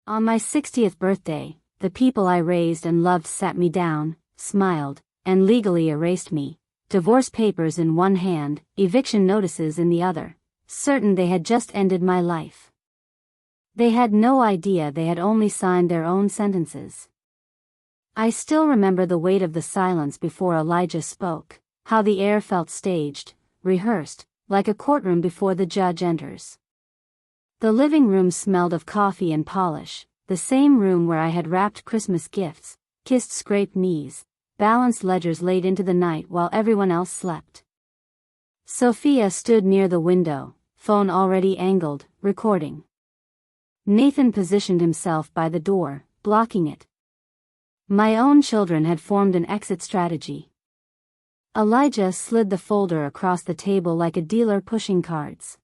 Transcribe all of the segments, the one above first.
On my 60th birthday, the people I raised and loved sat me down, smiled, and legally erased me, divorce papers in one hand, eviction notices in the other, certain they had just ended my life. They had no idea they had only signed their own sentences. I still remember the weight of the silence before Elijah spoke, how the air felt staged, rehearsed, like a courtroom before the judge enters. The living room smelled of coffee and polish, the same room where I had wrapped Christmas gifts, kissed scraped knees, balanced ledgers late into the night while everyone else slept. Sophia stood near the window, phone already angled, recording. Nathan positioned himself by the door, blocking it. My own children had formed an exit strategy. Elijah slid the folder across the table like a dealer pushing cards.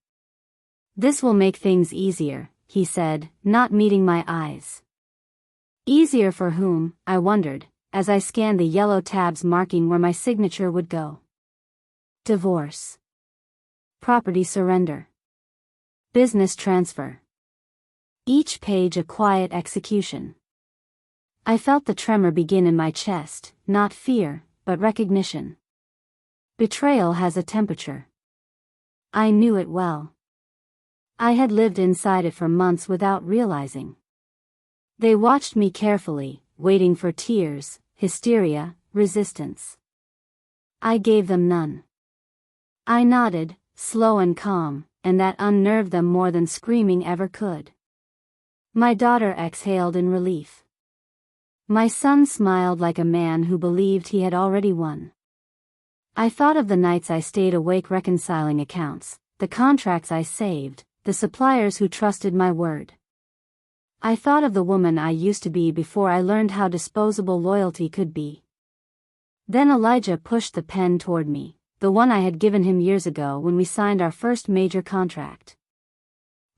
"This will make things easier," he said, not meeting my eyes. Easier for whom, I wondered, as I scanned the yellow tabs marking where my signature would go. Divorce. Property surrender. Business transfer. Each page a quiet execution. I felt the tremor begin in my chest, not fear, but recognition. Betrayal has a temperature. I knew it well. I had lived inside it for months without realizing. They watched me carefully, waiting for tears, hysteria, resistance. I gave them none. I nodded, slow and calm, and that unnerved them more than screaming ever could. My daughter exhaled in relief. My son smiled like a man who believed he had already won. I thought of the nights I stayed awake reconciling accounts, the contracts I saved, the suppliers who trusted my word. I thought of the woman I used to be before I learned how disposable loyalty could be. Then Elijah pushed the pen toward me, the one I had given him years ago when we signed our first major contract.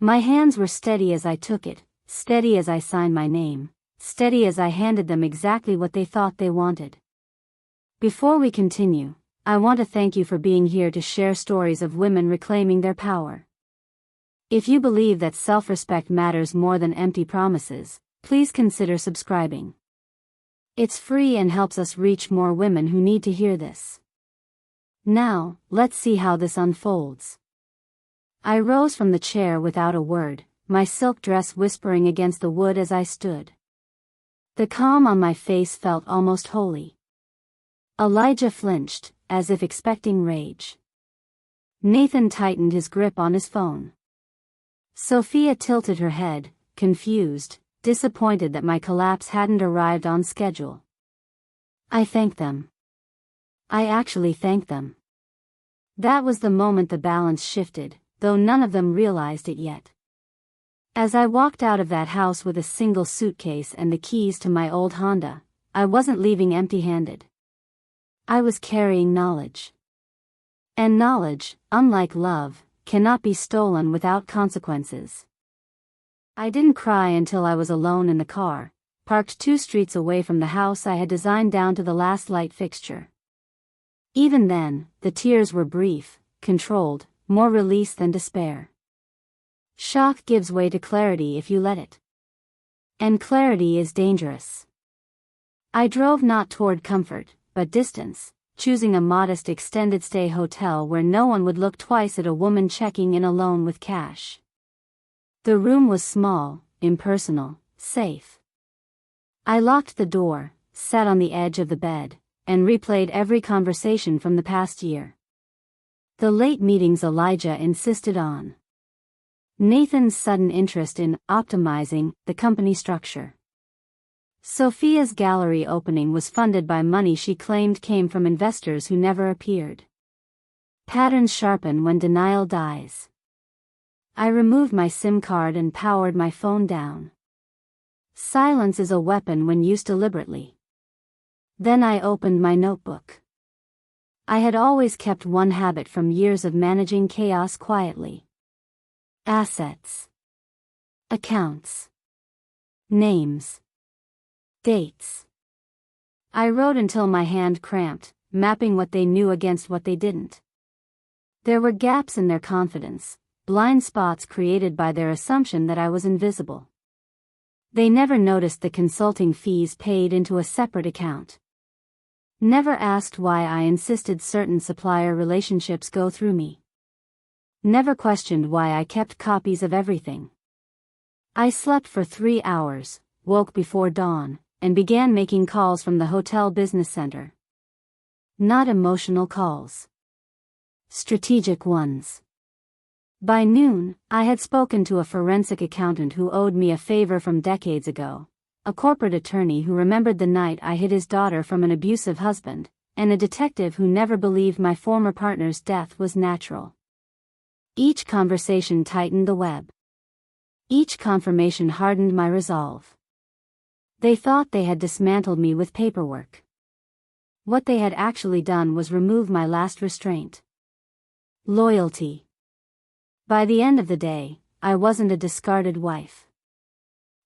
My hands were steady as I took it, steady as I signed my name, steady as I handed them exactly what they thought they wanted. Before we continue, I want to thank you for being here to share stories of women reclaiming their power. If you believe that self-respect matters more than empty promises, please consider subscribing. It's free and helps us reach more women who need to hear this. Now, let's see how this unfolds. I rose from the chair without a word, my silk dress whispering against the wood as I stood. The calm on my face felt almost holy. Elijah flinched, as if expecting rage. Nathan tightened his grip on his phone. Sophia tilted her head, confused, disappointed that my collapse hadn't arrived on schedule. I thanked them. I actually thanked them. That was the moment the balance shifted, though none of them realized it yet. As I walked out of that house with a single suitcase and the keys to my old Honda, I wasn't leaving empty-handed. I was carrying knowledge. And knowledge, unlike love, cannot be stolen without consequences. I didn't cry until I was alone in the car, parked 2 streets away from the house I had designed down to the last light fixture. Even then, the tears were brief, controlled, more release than despair. Shock gives way to clarity if you let it. And clarity is dangerous. I drove not toward comfort, but distance, choosing a modest extended-stay hotel where no one would look twice at a woman checking in alone with cash. The room was small, impersonal, safe. I locked the door, sat on the edge of the bed, and replayed every conversation from the past year. The late meetings Elijah insisted on. Nathan's sudden interest in optimizing the company structure. Sophia's gallery opening was funded by money she claimed came from investors who never appeared. Patterns sharpen when denial dies. I removed my SIM card and powered my phone down. Silence is a weapon when used deliberately. Then I opened my notebook. I had always kept one habit from years of managing chaos quietly. Assets. Accounts. Names. Dates. I wrote until my hand cramped, mapping what they knew against what they didn't. There were gaps in their confidence, blind spots created by their assumption that I was invisible. They never noticed the consulting fees paid into a separate account. Never asked why I insisted certain supplier relationships go through me. Never questioned why I kept copies of everything. I slept for 3 hours, woke before dawn, and began making calls from the hotel business center. Not emotional calls. Strategic ones. By noon, I had spoken to a forensic accountant who owed me a favor from decades ago, a corporate attorney who remembered the night I hid his daughter from an abusive husband, and a detective who never believed my former partner's death was natural. Each conversation tightened the web. Each confirmation hardened my resolve. They thought they had dismantled me with paperwork. What they had actually done was remove my last restraint. Loyalty. By the end of the day, I wasn't a discarded wife.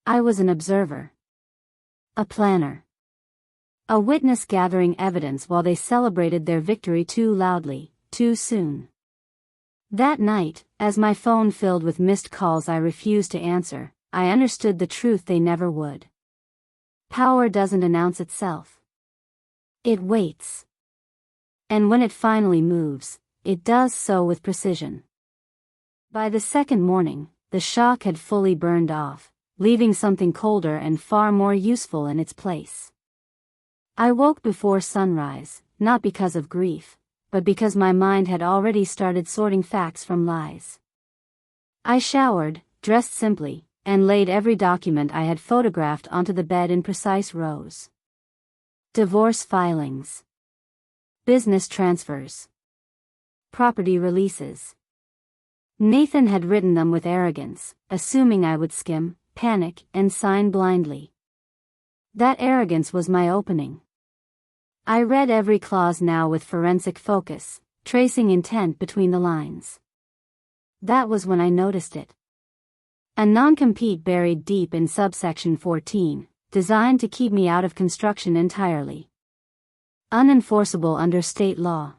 I was an observer. A planner. A witness gathering evidence while they celebrated their victory too loudly, too soon. That night, as my phone filled with missed calls I refused to answer, I understood the truth they never would. Power doesn't announce itself. It waits. And when it finally moves, it does so with precision. By the second morning, the shock had fully burned off, leaving something colder and far more useful in its place. I woke before sunrise, not because of grief, but because my mind had already started sorting facts from lies. I showered, dressed simply, and laid every document I had photographed onto the bed in precise rows. Divorce filings. Business transfers. Property releases. Nathan had written them with arrogance, assuming I would skim, panic, and sign blindly. That arrogance was my opening. I read every clause now with forensic focus, tracing intent between the lines. That was when I noticed it. A non-compete buried deep in subsection 14, designed to keep me out of construction entirely. Unenforceable under state law.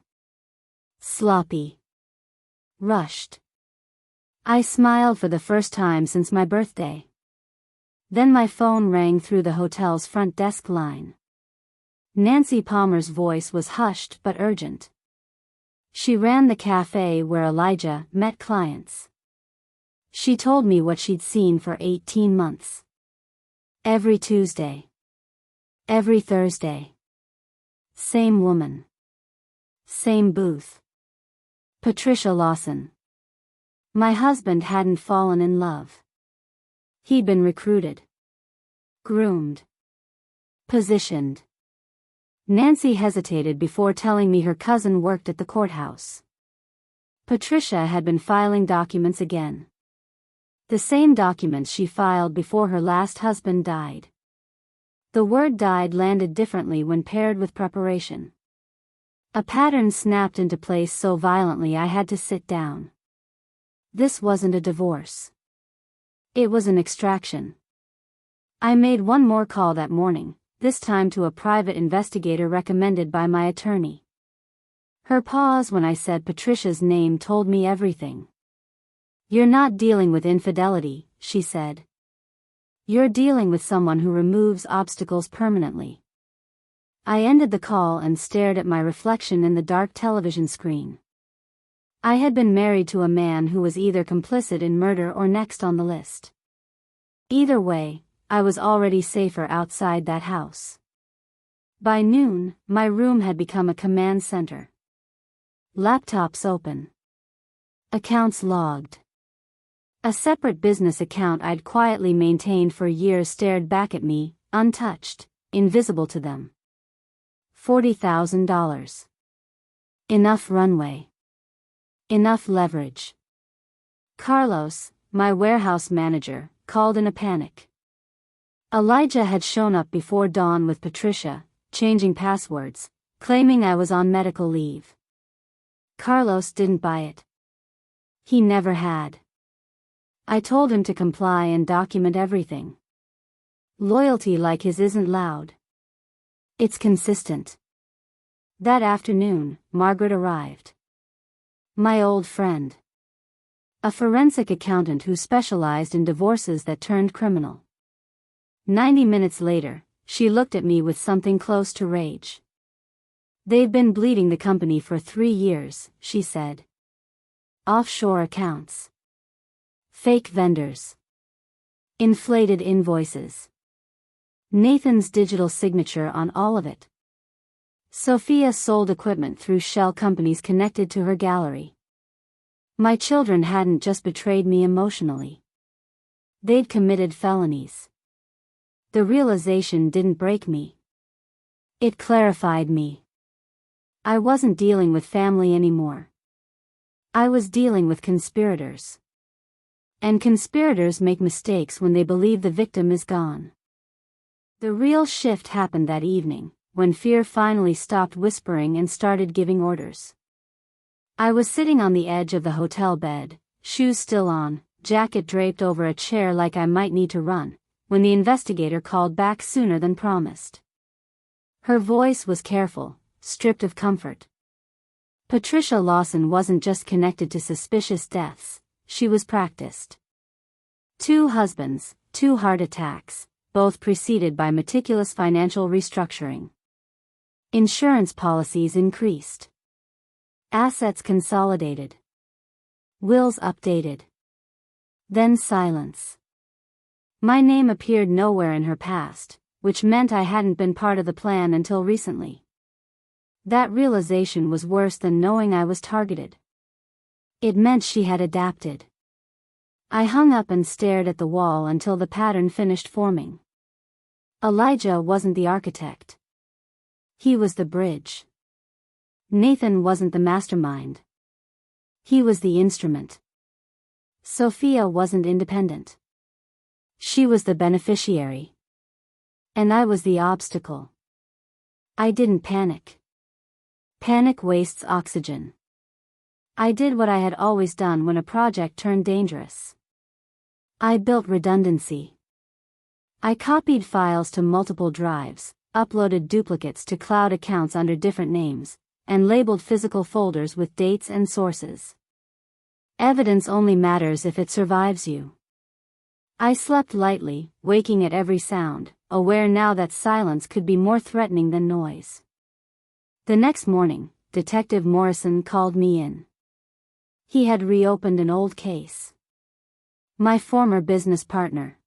Sloppy. Rushed. I smiled for the first time since my birthday. Then my phone rang through the hotel's front desk line. Nancy Palmer's voice was hushed but urgent. She ran the cafe where Elijah met clients. She told me what she'd seen for 18 months. Every Tuesday. Every Thursday. Same woman. Same booth. Patricia Lawson. My husband hadn't fallen in love. He'd been recruited. Groomed. Positioned. Nancy hesitated before telling me her cousin worked at the courthouse. Patricia had been filing documents again. The same documents she filed before her last husband died. The word died landed differently when paired with preparation. A pattern snapped into place so violently I had to sit down. This wasn't a divorce. It was an extraction. I made one more call that morning, this time to a private investigator recommended by my attorney. Her pause when I said Patricia's name told me everything. "You're not dealing with infidelity," she said. "You're dealing with someone who removes obstacles permanently." I ended the call and stared at my reflection in the dark television screen. I had been married to a man who was either complicit in murder or next on the list. Either way, I was already safer outside that house. By noon, my room had become a command center. Laptops open. Accounts logged. A separate business account I'd quietly maintained for years stared back at me, untouched, invisible to them. $40,000. Enough runway. Enough leverage. Carlos, my warehouse manager, called in a panic. Elijah had shown up before dawn with Patricia, changing passwords, claiming I was on medical leave. Carlos didn't buy it. He never had. I told him to comply and document everything. Loyalty like his isn't loud. It's consistent. That afternoon, Margaret arrived. My old friend. A forensic accountant who specialized in divorces that turned criminal. 90 minutes later, she looked at me with something close to rage. "They've been bleeding the company for 3 years," she said. "Offshore accounts. Fake vendors. Inflated invoices. Nathan's digital signature on all of it. Sophia sold equipment through shell companies connected to her gallery. My children hadn't just betrayed me emotionally. They'd committed felonies." The realization didn't break me. It clarified me. I wasn't dealing with family anymore. I was dealing with conspirators. And conspirators make mistakes when they believe the victim is gone. The real shift happened that evening, when fear finally stopped whispering and started giving orders. I was sitting on the edge of the hotel bed, shoes still on, jacket draped over a chair like I might need to run, when the investigator called back sooner than promised. Her voice was careful, stripped of comfort. Patricia Lawson wasn't just connected to suspicious deaths, she was practiced. 2 husbands, 2 heart attacks, both preceded by meticulous financial restructuring. Insurance policies increased. Assets consolidated. Wills updated. Then silence. My name appeared nowhere in her past, which meant I hadn't been part of the plan until recently. That realization was worse than knowing I was targeted. It meant she had adapted. I hung up and stared at the wall until the pattern finished forming. Elijah wasn't the architect. He was the bridge. Nathan wasn't the mastermind. He was the instrument. Sophia wasn't independent. She was the beneficiary. And I was the obstacle. I didn't panic. Panic wastes oxygen. I did what I had always done when a project turned dangerous. I built redundancy. I copied files to multiple drives, uploaded duplicates to cloud accounts under different names, and labeled physical folders with dates and sources. Evidence only matters if it survives you. I slept lightly, waking at every sound, aware now that silence could be more threatening than noise. The next morning, Detective Morrison called me in. He had reopened an old case. My former business partner.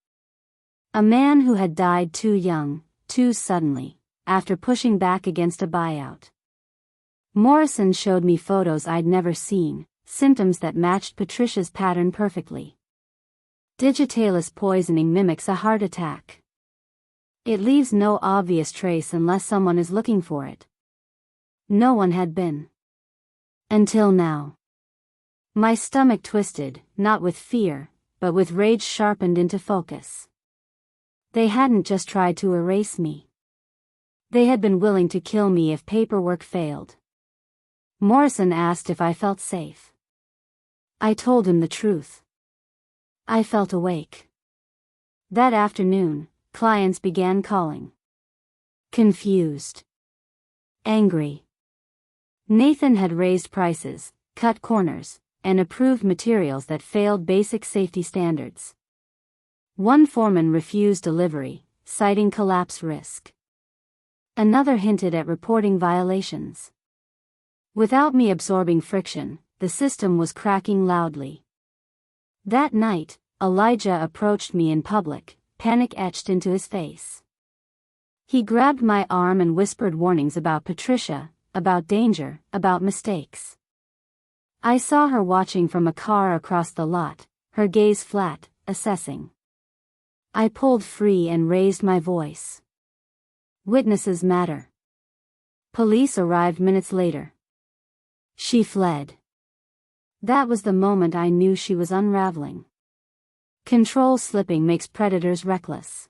A man who had died too young, too suddenly, after pushing back against a buyout. Morrison showed me photos I'd never seen, symptoms that matched Patricia's pattern perfectly. Digitalis poisoning mimics a heart attack. It leaves no obvious trace unless someone is looking for it. No one had been. Until now. My stomach twisted, not with fear, but with rage sharpened into focus. They hadn't just tried to erase me. They had been willing to kill me if paperwork failed. Morrison asked if I felt safe. I told him the truth. I felt awake. That afternoon, clients began calling. Confused. Angry. Nathan had raised prices, cut corners, and approved materials that failed basic safety standards. One foreman refused delivery, citing collapse risk. Another hinted at reporting violations. Without me absorbing friction, the system was cracking loudly. That night, Elijah approached me in public, panic etched into his face. He grabbed my arm and whispered warnings about Patricia, about danger, about mistakes. I saw her watching from a car across the lot, her gaze flat, assessing. I pulled free and raised my voice. Witnesses matter. Police arrived minutes later. She fled. That was the moment I knew she was unraveling. Control slipping makes predators reckless.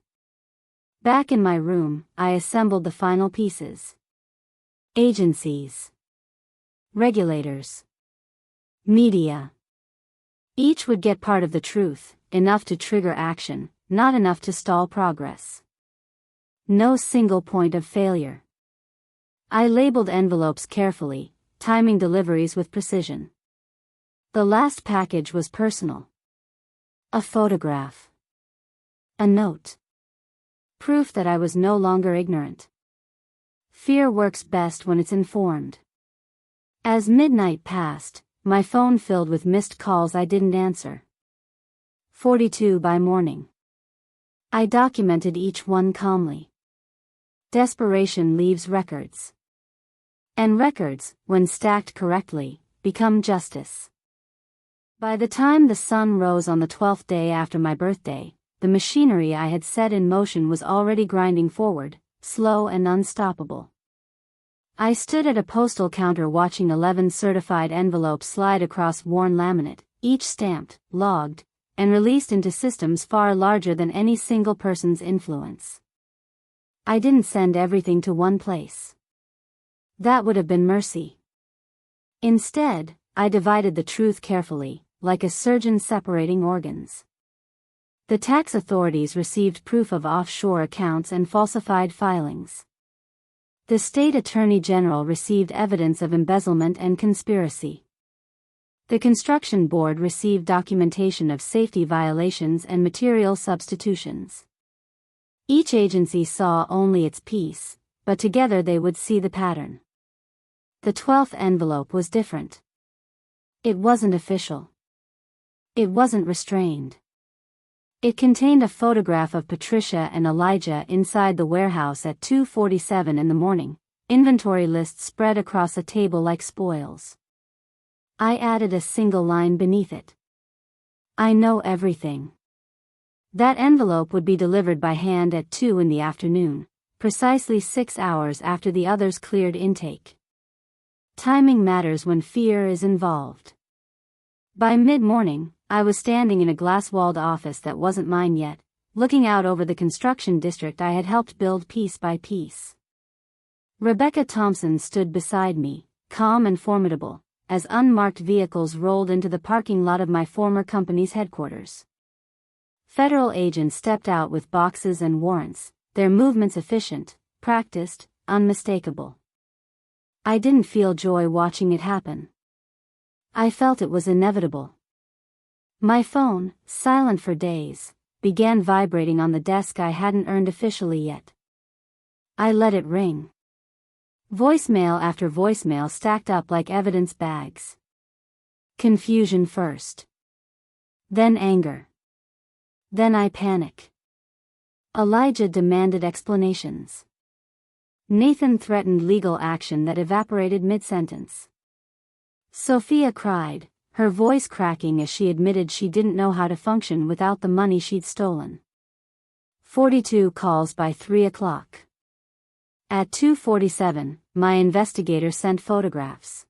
Back in my room, I assembled the final pieces. Agencies. Regulators. Media. Each would get part of the truth, enough to trigger action, not enough to stall progress. No single point of failure. I labeled envelopes carefully, timing deliveries with precision. The last package was personal. A photograph. A note. Proof that I was no longer ignorant. Fear works best when it's informed. As midnight passed, my phone filled with missed calls I didn't answer. 42 by morning. I documented each one calmly. Desperation leaves records. And records, when stacked correctly, become justice. By the time the sun rose on the 12th day after my birthday, the machinery I had set in motion was already grinding forward, slow and unstoppable. I stood at a postal counter watching 11 certified envelopes slide across worn laminate, each stamped, logged, and released into systems far larger than any single person's influence. I didn't send everything to one place. That would have been mercy. Instead, I divided the truth carefully, like a surgeon separating organs. The tax authorities received proof of offshore accounts and falsified filings. The state attorney general received evidence of embezzlement and conspiracy. The construction board received documentation of safety violations and material substitutions. Each agency saw only its piece, but together they would see the pattern. The 12th envelope was different. It wasn't official. It wasn't restrained. It contained a photograph of Patricia and Elijah inside the warehouse at 2:47 in the morning, inventory lists spread across a table like spoils. I added a single line beneath it. I know everything. That envelope would be delivered by hand at 2 in the afternoon, precisely 6 hours after the others cleared intake. Timing matters when fear is involved. By mid-morning, I was standing in a glass-walled office that wasn't mine yet, looking out over the construction district I had helped build piece by piece. Rebecca Thompson stood beside me, calm and formidable, as unmarked vehicles rolled into the parking lot of my former company's headquarters. Federal agents stepped out with boxes and warrants, their movements efficient, practiced, unmistakable. I didn't feel joy watching it happen. I felt it was inevitable. My phone, silent for days, began vibrating on the desk I hadn't earned officially yet. I let it ring. Voicemail after voicemail stacked up like evidence bags. Confusion first. Then anger. Then I panic. Elijah demanded explanations. Nathan threatened legal action that evaporated mid-sentence. Sophia cried, her voice cracking as she admitted she didn't know how to function without the money she'd stolen. 42 calls by 3 o'clock. At 2:47, my investigator sent photographs.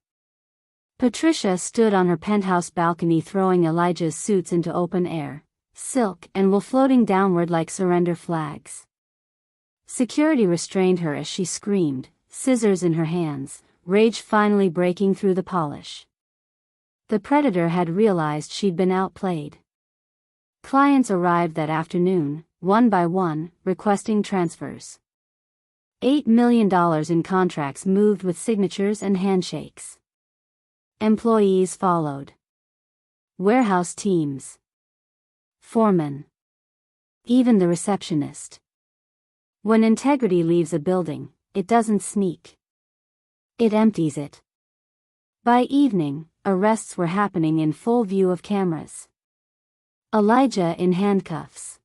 Patricia stood on her penthouse balcony throwing Elijah's suits into open air, silk and wool floating downward like surrender flags. Security restrained her as she screamed, scissors in her hands, rage finally breaking through the polish. The predator had realized she'd been outplayed. Clients arrived that afternoon, one by one, requesting transfers. $8 million in contracts moved with signatures and handshakes. Employees followed. Warehouse teams. Foremen. Even the receptionist. When integrity leaves a building, it doesn't sneak. It empties it. By evening, arrests were happening in full view of cameras. Elijah in handcuffs.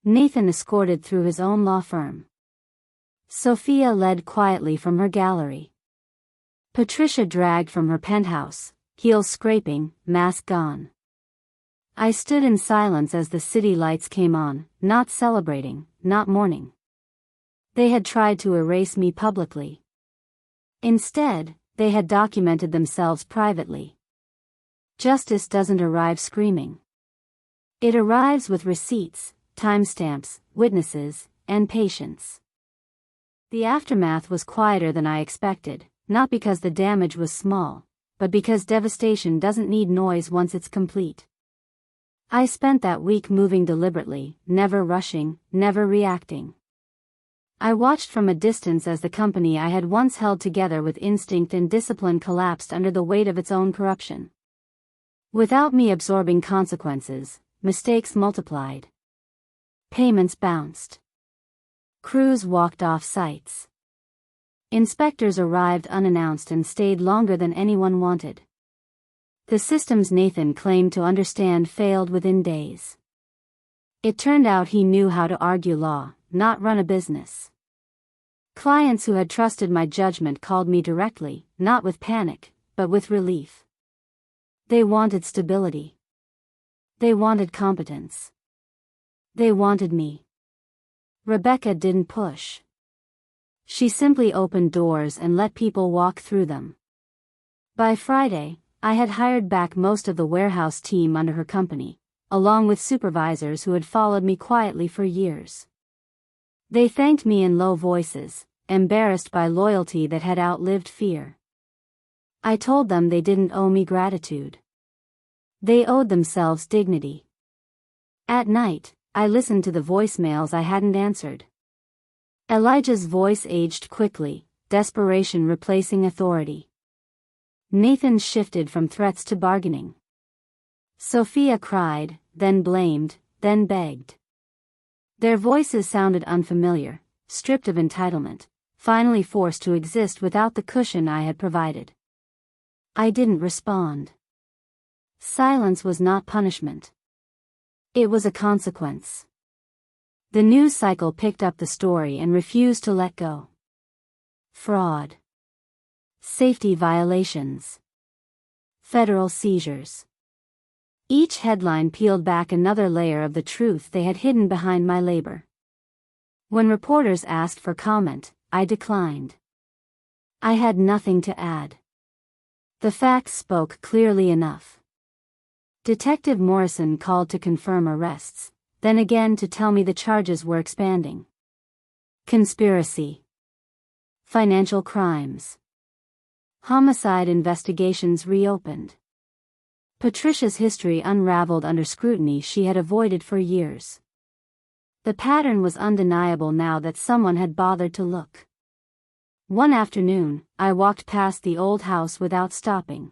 Nathan escorted through his own law firm. Sophia led quietly from her gallery. Patricia dragged from her penthouse, heels scraping, mask gone. I stood in silence as the city lights came on, not celebrating, not mourning. They had tried to erase me publicly. Instead, they had documented themselves privately. Justice doesn't arrive screaming. It arrives with receipts, timestamps, witnesses, and patience. The aftermath was quieter than I expected, not because the damage was small, but because devastation doesn't need noise once it's complete. I spent that week moving deliberately, never rushing, never reacting. I watched from a distance as the company I had once held together with instinct and discipline collapsed under the weight of its own corruption. Without me absorbing consequences, mistakes multiplied. Payments bounced. Crews walked off sites. Inspectors arrived unannounced and stayed longer than anyone wanted. The systems Nathan claimed to understand failed within days. It turned out he knew how to argue law, not run a business. Clients who had trusted my judgment called me directly, not with panic, but with relief. They wanted stability. They wanted competence. They wanted me. Rebecca didn't push. She simply opened doors and let people walk through them. By Friday, I had hired back most of the warehouse team under her company, along with supervisors who had followed me quietly for years. They thanked me in low voices, embarrassed by loyalty that had outlived fear. I told them they didn't owe me gratitude. They owed themselves dignity. At night, I listened to the voicemails I hadn't answered. Elijah's voice aged quickly, desperation replacing authority. Nathan's shifted from threats to bargaining. Sophia cried, then blamed, then begged. Their voices sounded unfamiliar, stripped of entitlement, finally forced to exist without the cushion I had provided. I didn't respond. Silence was not punishment. It was a consequence. The news cycle picked up the story and refused to let go. Fraud. Safety violations. Federal seizures. Each headline peeled back another layer of the truth they had hidden behind my labor. When reporters asked for comment, I declined. I had nothing to add. The facts spoke clearly enough. Detective Morrison called to confirm arrests, then again to tell me the charges were expanding. Conspiracy. Financial crimes. Homicide investigations reopened. Patricia's history unraveled under scrutiny she had avoided for years. The pattern was undeniable now that someone had bothered to look. One afternoon, I walked past the old house without stopping.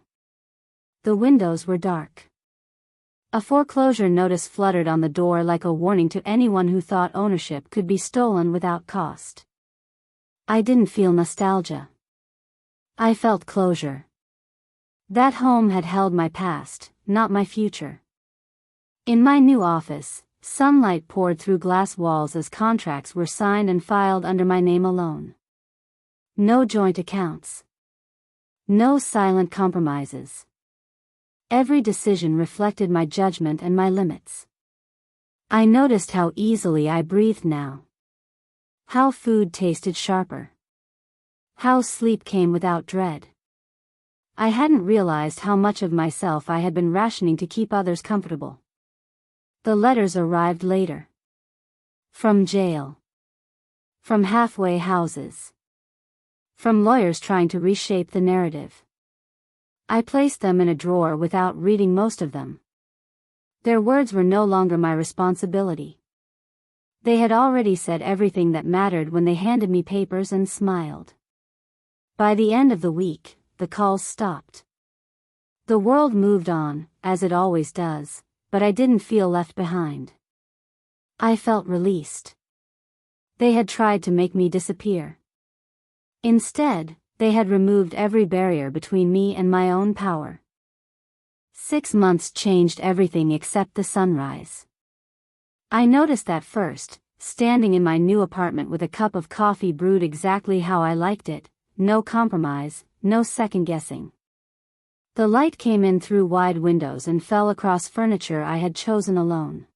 The windows were dark. A foreclosure notice fluttered on the door like a warning to anyone who thought ownership could be stolen without cost. I didn't feel nostalgia. I felt closure. That home had held my past, not my future. In my new office, sunlight poured through glass walls as contracts were signed and filed under my name alone. No joint accounts. No silent compromises. Every decision reflected my judgment and my limits. I noticed how easily I breathed now. How food tasted sharper. How sleep came without dread. I hadn't realized how much of myself I had been rationing to keep others comfortable. The letters arrived later. From jail. From halfway houses. From lawyers trying to reshape the narrative. I placed them in a drawer without reading most of them. Their words were no longer my responsibility. They had already said everything that mattered when they handed me papers and smiled. By the end of the week, the calls stopped. The world moved on, as it always does, but I didn't feel left behind. I felt released. They had tried to make me disappear. Instead, they had removed every barrier between me and my own power. 6 months changed everything except the sunrise. I noticed that first, standing in my new apartment with a cup of coffee brewed exactly how I liked it, no compromise, no second-guessing. The light came in through wide windows and fell across furniture I had chosen alone.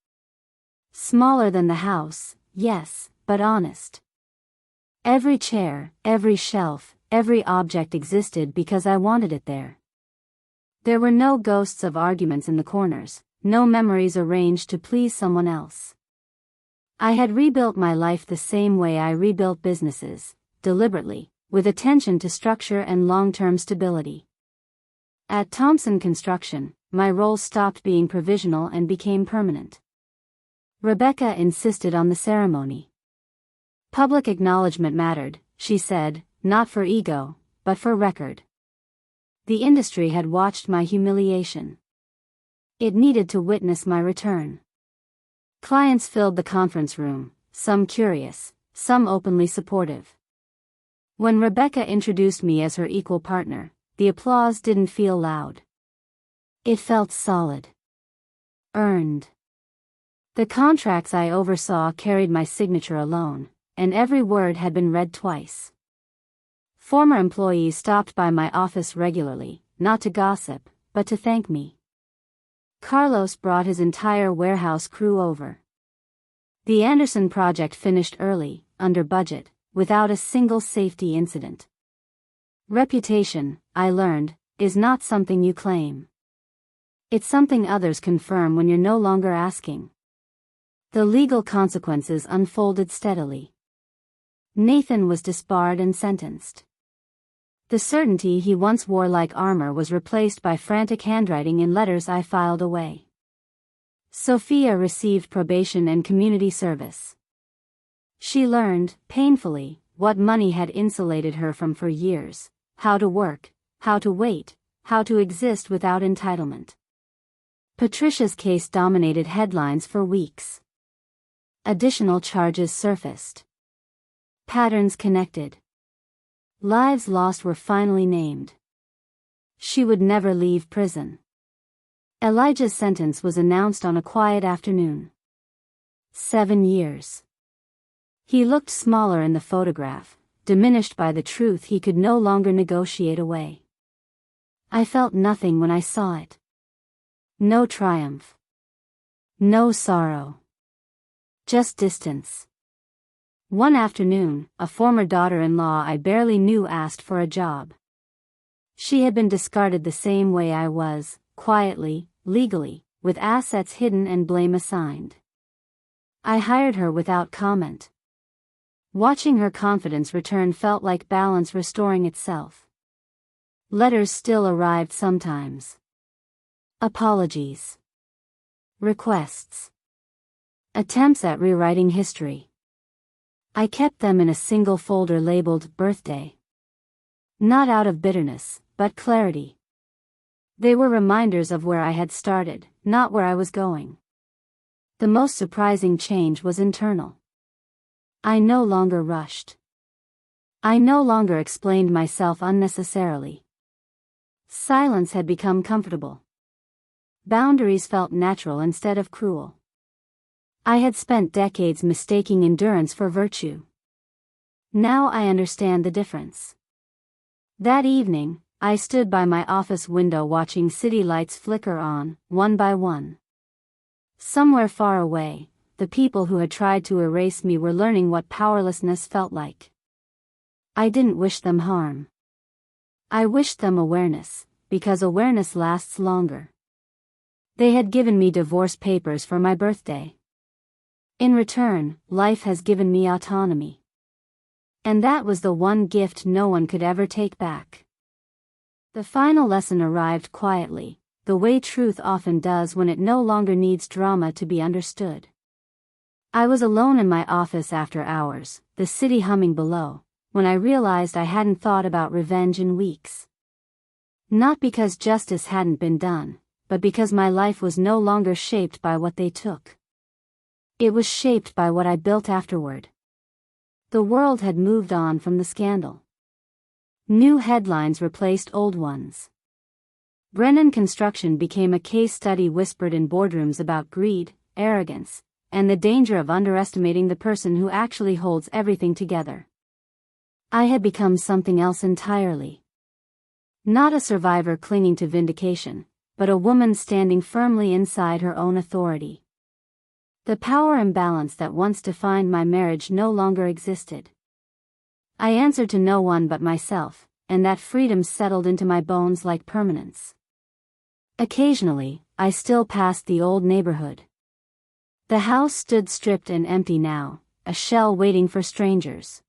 Smaller than the house, yes, but honest. Every chair, every shelf, every object existed because I wanted it there. There were no ghosts of arguments in the corners, no memories arranged to please someone else. I had rebuilt my life the same way I rebuilt businesses, deliberately, with attention to structure and long-term stability. At Thompson Construction, my role stopped being provisional and became permanent. Rebecca insisted on the ceremony. Public acknowledgement mattered, she said, not for ego, but for record. The industry had watched my humiliation. It needed to witness my return. Clients filled the conference room, some curious, some openly supportive. When Rebecca introduced me as her equal partner, the applause didn't feel loud. It felt solid. Earned. The contracts I oversaw carried my signature alone, and every word had been read twice. Former employees stopped by my office regularly, not to gossip, but to thank me. Carlos brought his entire warehouse crew over. The Anderson project finished early, under budget, without a single safety incident. Reputation, I learned, is not something you claim. It's something others confirm when you're no longer asking. The legal consequences unfolded steadily. Nathan was disbarred and sentenced. The certainty he once wore like armor was replaced by frantic handwriting in letters I filed away. Sophia received probation and community service. She learned, painfully, what money had insulated her from for years: how to work, how to wait, how to exist without entitlement. Patricia's case dominated headlines for weeks. Additional charges surfaced. Patterns connected. Lives lost were finally named. She would never leave prison. Elijah's sentence was announced on a quiet afternoon. 7 years. He looked smaller in the photograph, diminished by the truth he could no longer negotiate away. I felt nothing when I saw it. No triumph. No sorrow. Just distance. One afternoon, a former daughter-in-law I barely knew asked for a job. She had been discarded the same way I was, quietly, legally, with assets hidden and blame assigned. I hired her without comment. Watching her confidence return felt like balance restoring itself. Letters still arrived sometimes. Apologies. Requests. Attempts at rewriting history. I kept them in a single folder labeled birthday. Not out of bitterness, but clarity. They were reminders of where I had started, not where I was going. The most surprising change was internal. I no longer rushed. I no longer explained myself unnecessarily. Silence had become comfortable. Boundaries felt natural instead of cruel. I had spent decades mistaking endurance for virtue. Now I understand the difference. That evening, I stood by my office window watching city lights flicker on, one by one. Somewhere far away, the people who had tried to erase me were learning what powerlessness felt like. I didn't wish them harm. I wished them awareness, because awareness lasts longer. They had given me divorce papers for my birthday. In return, life has given me autonomy. And that was the one gift no one could ever take back. The final lesson arrived quietly, the way truth often does when it no longer needs drama to be understood. I was alone in my office after hours, the city humming below, when I realized I hadn't thought about revenge in weeks. Not because justice hadn't been done, but because my life was no longer shaped by what they took. It was shaped by what I built afterward. The world had moved on from the scandal. New headlines replaced old ones. Brennan Construction became a case study whispered in boardrooms about greed, arrogance, and the danger of underestimating the person who actually holds everything together. I had become something else entirely. Not a survivor clinging to vindication, but a woman standing firmly inside her own authority. The power imbalance that once defined my marriage no longer existed. I answered to no one but myself, and that freedom settled into my bones like permanence. Occasionally, I still passed the old neighborhood. The house stood stripped and empty now, a shell waiting for strangers.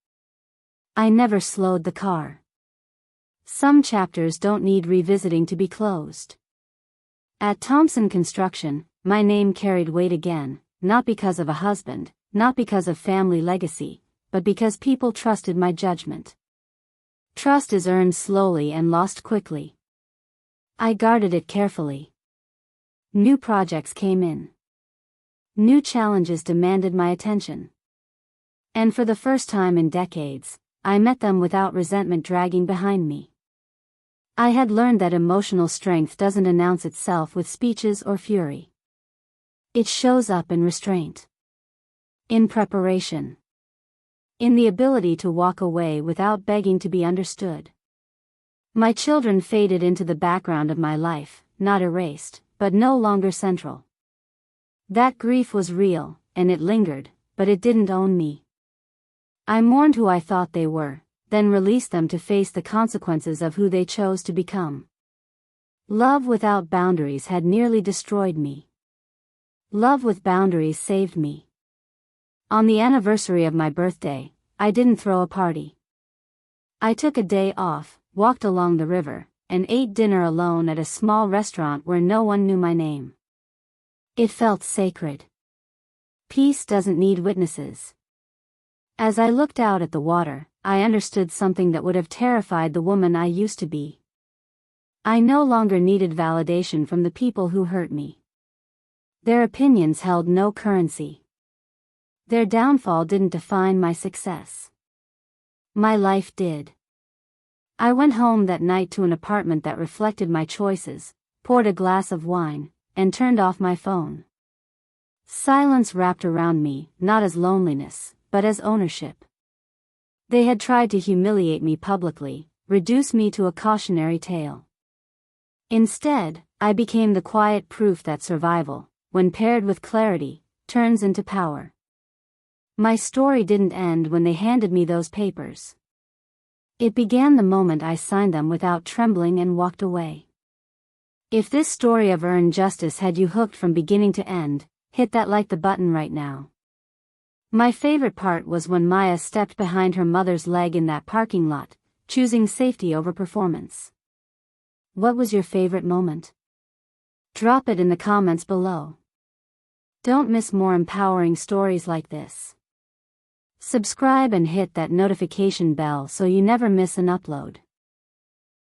I never slowed the car. Some chapters don't need revisiting to be closed. At Thompson Construction, my name carried weight again. Not because of a husband, not because of family legacy, but because people trusted my judgment. Trust is earned slowly and lost quickly. I guarded it carefully. New projects came in. New challenges demanded my attention. And for the first time in decades, I met them without resentment dragging behind me. I had learned that emotional strength doesn't announce itself with speeches or fury. It shows up in restraint, in preparation, in the ability to walk away without begging to be understood. My children faded into the background of my life, not erased, but no longer central. That grief was real, and it lingered, but it didn't own me. I mourned who I thought they were, then released them to face the consequences of who they chose to become. Love without boundaries had nearly destroyed me. Love with boundaries saved me. On the anniversary of my birthday, I didn't throw a party. I took a day off, walked along the river, and ate dinner alone at a small restaurant where no one knew my name. It felt sacred. Peace doesn't need witnesses. As I looked out at the water, I understood something that would have terrified the woman I used to be. I no longer needed validation from the people who hurt me. Their opinions held no currency. Their downfall didn't define my success. My life did. I went home that night to an apartment that reflected my choices, poured a glass of wine, and turned off my phone. Silence wrapped around me, not as loneliness, but as ownership. They had tried to humiliate me publicly, reduce me to a cautionary tale. Instead, I became the quiet proof that survival, when paired with clarity, turns into power. My story didn't end when they handed me those papers. It began the moment I signed them without trembling and walked away. If this story of earned justice had you hooked from beginning to end, hit that like the button right now. My favorite part was when Maya stepped behind her mother's leg in that parking lot, choosing safety over performance. What was your favorite moment? Drop it in the comments below. Don't miss more empowering stories like this. Subscribe and hit that notification bell so you never miss an upload.